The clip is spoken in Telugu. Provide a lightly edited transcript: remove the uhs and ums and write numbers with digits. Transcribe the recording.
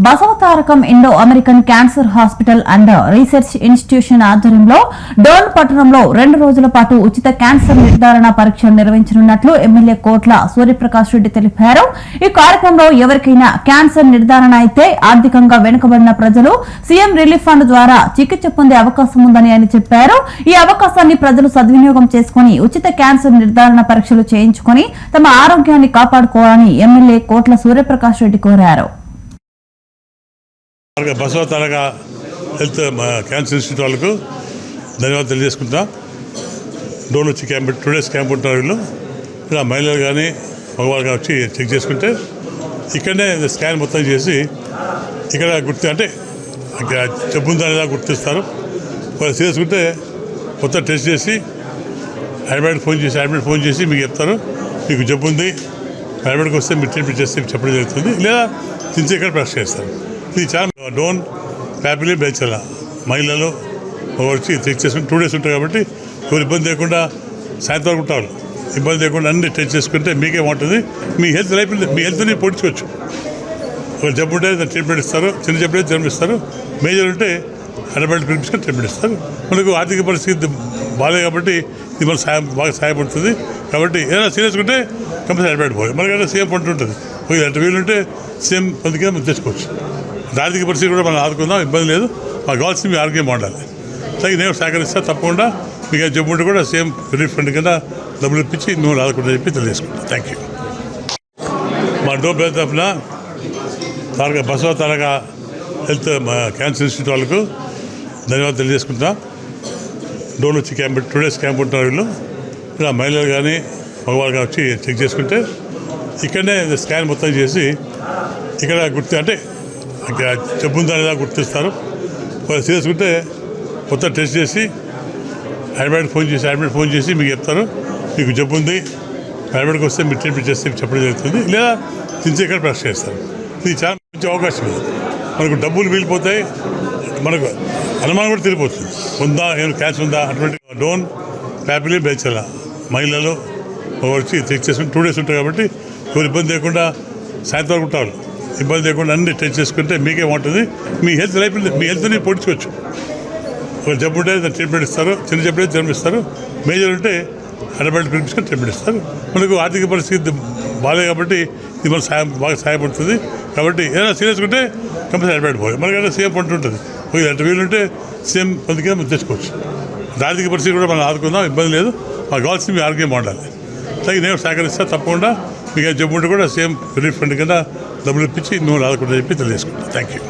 Basavatarakam Indo American cancer hospital and research institution ఆధ్వర్యంలో డోన్ పట్టణంలో 2 రోజుల పాటు ఉచిత క్యాన్సర్ నిర్ధారణ పరీక్షలు నిర్వహించనున్నట్లు ఎమ్మెల్యే కోట్ల సూర్యప్రకాష్ రెడ్డి తెలిపారు. ఈ కార్యక్రమంలో ఎవరికైనా క్యాన్సర్ నిర్ధారణ అయితే ఆర్థికంగా వెనుకబడిన ప్రజలు సీఎం రిలీఫ్ ఫండ్ ద్వారా చికిత్స పొందే అవకాశం ఉందని ఆయన చెప్పారు. ఈ అవకాశాన్ని ప్రజలు సద్వినియోగం చేసుకుని ఉచిత క్యాన్సర్ నిర్ధారణ పరీక్షలు చేయించుకుని తమ ఆరోగ్యాన్ని కాపాడుకోవాలని ఎమ్మెల్యే కోట్ల సూర్యప్రకాష్ రెడ్డి కోరారు. బసవతారక హెల్త్ క్యాన్సర్ ఇన్స్టిట్యూట్ వాళ్ళకు ధన్యవాదాలు తెలియజేసుకుంటా. డోన్ వచ్చి క్యాంప్ 2 days క్యాంప్ ఉంటారు. వీళ్ళు ఇలా మహిళలు కానీ మగవాళ్ళు కానీ వచ్చి చెక్ చేసుకుంటే ఇక్కడనే స్కాన్ మొత్తం చేసి ఇక్కడ అంటే జబ్బు ఉందా గుర్తిస్తారు. వాళ్ళు చేసుకుంటే మొత్తం టెస్ట్ చేసి హైదరాబాద్ ఫోన్ చేసి మీకు చెప్తారు మీకు జబ్బు ఉంది, హైదరాబాద్కి వస్తే మీరు ట్రీట్మెంట్ చేస్తే చెప్పడం జరుగుతుంది, లేదా తించి ఇక్కడ పరీక్ష చేస్తారు. ఇది చాలా డోన్ ఫ్యామిలీ బెంచాల మహిళలు వచ్చి చెక్ చేసుకుని 2 days ఉంటాయి కాబట్టి ఎవరు ఇబ్బంది లేకుండా సాయంత్రం వరకు ఉంటారు. ఇబ్బంది లేకుండా అన్ని టెస్ట్ చేసుకుంటే మీకే ఉంటుంది. మీ హెల్త్ని పొడుచుకోవచ్చు. ఒక జబ్బు ఉంటే ట్రీట్మెంట్ ఇస్తారు, చిన్న జబ్బు అయితే ట్రీట్మెంట్ ఇస్తారు, మేజర్ ఉంటే హైదరాబాద్ పిలిపించుకొని ట్రీట్మెంట్ ఇస్తారు. మనకు ఆర్థిక పరిస్థితి బాగాలేదు కాబట్టి ఇది మన బాగా సహాయపడుతుంది. కాబట్టి ఏదైనా సీరియస్ ఉంటే కంపల్సరీ హైదరాబాద్ పోయి మనకైనా సీఎం పంట ఉంటుంది. పోయి అంటే వీలుంటే సీఎం పొందికే మనం తెచ్చుకోవచ్చు. ఆర్థిక పరిస్థితి కూడా మనం ఆదుకుందాం, ఇబ్బంది లేదు. మాకు కావాల్సింది మీ ఆరోగ్యం బాగుండాలి. అలాగే నేను సహకరిస్తా తప్పకుండా. మీకు జబ్బు ఉంటే కూడా సీఎం రిలీఫ్ ఫండ్ కింద డబ్బులు ఇప్పించి మేము ఆదుకుంటా చెప్పి తెలియజేసుకుంటాం. Thank you. మా డోన్ పేరు తరఫున బసవతారక హెల్త్ క్యాన్సర్ ఇన్స్టిట్యూట్ వాళ్ళకు ధన్యవాదాలు తెలియజేసుకుంటా. డోన్ వచ్చి 2 days క్యాంప్ ఉంటారు. వీళ్ళు ఇలా మహిళలు కానీ మగవాళ్ళు కానీ వచ్చి చెక్ చేసుకుంటే ఇక్కడనే స్కాన్ మొత్తం చేసి ఇక్కడ అంటే జబ్బు ఉందా గుర్తిస్తారు. వాళ్ళు చేసుకుంటే మొత్తం టెస్ట్ చేసి హైదరాబాద్ ఫోన్ చేసి మీకు చెప్తారు మీకు జబ్బు ఉంది, హైదరాబాద్కి వస్తే మీరు ట్రీట్మెంట్ చేస్తే చెప్పడం జరుగుతుంది, లేదా తించి ఇక్కడ పరీక్ష చేస్తారు. ఇది చాలా మంచి అవకాశం. ఇది మనకు డబ్బులు మిగిలిపోతాయి, మనకు అనుమానం కూడా తిరిగిపోతుంది. ఉందా ఏమైనా క్యాన్సర్ ఉందా అటువంటి. డోన్ ఫ్యామిలీ బెంచాల మహిళలు వచ్చి చెక్ చేసుకుని 2 days ఉంటాయి కాబట్టి ఎవరు ఇబ్బంది లేకుండా సాయంత్రం వరకు ఉంటారు. ఇబ్బంది లేకుండా అన్ని టెస్ట్ చేసుకుంటే మీకే ఉంటుంది. మీ హెల్త్ని పొడుచుకోవచ్చు. ఒక జబ్బు ఉంటే ట్రీట్మెంట్ ఇస్తారు, చిన్న జబ్బు అయితే ట్రీట్మెంట్ ఇస్తారు, మేజర్ ఉంటే హైదరాబాద్ పిలిపించుకొని ట్రీట్మెంట్ ఇస్తారు. మనకు ఆర్థిక పరిస్థితి బాగాలేదు కాబట్టి ఇది మన బాగా సహాయపడుతుంది. కాబట్టి ఏదైనా సీరియస్ ఉంటే కంపల్సరీ హైదరాబాద్ పోయి మనకైనా సీఎం పంట ఉంటుంది. పోయి అంటే వీలుంటే సీఎం పొందికే మనం తెచ్చుకోవచ్చు. ఆర్థిక పరిస్థితి కూడా మనం ఆదుకుందాం, ఇబ్బంది లేదు. మాకు కావాల్సింది మీ ఆరోగ్యం బాగుండాలి. అలాగే నేను సహకరిస్తా తప్పకుండా. మీకు జబ్బు ఉంటే కూడా సీఎం రిలీఫ్ ఫండ్ కింద డబ్బులు ఇప్పించి మేము ఆదుకుంటా చెప్పి తెలియజేసుకుంటాం. Thank you.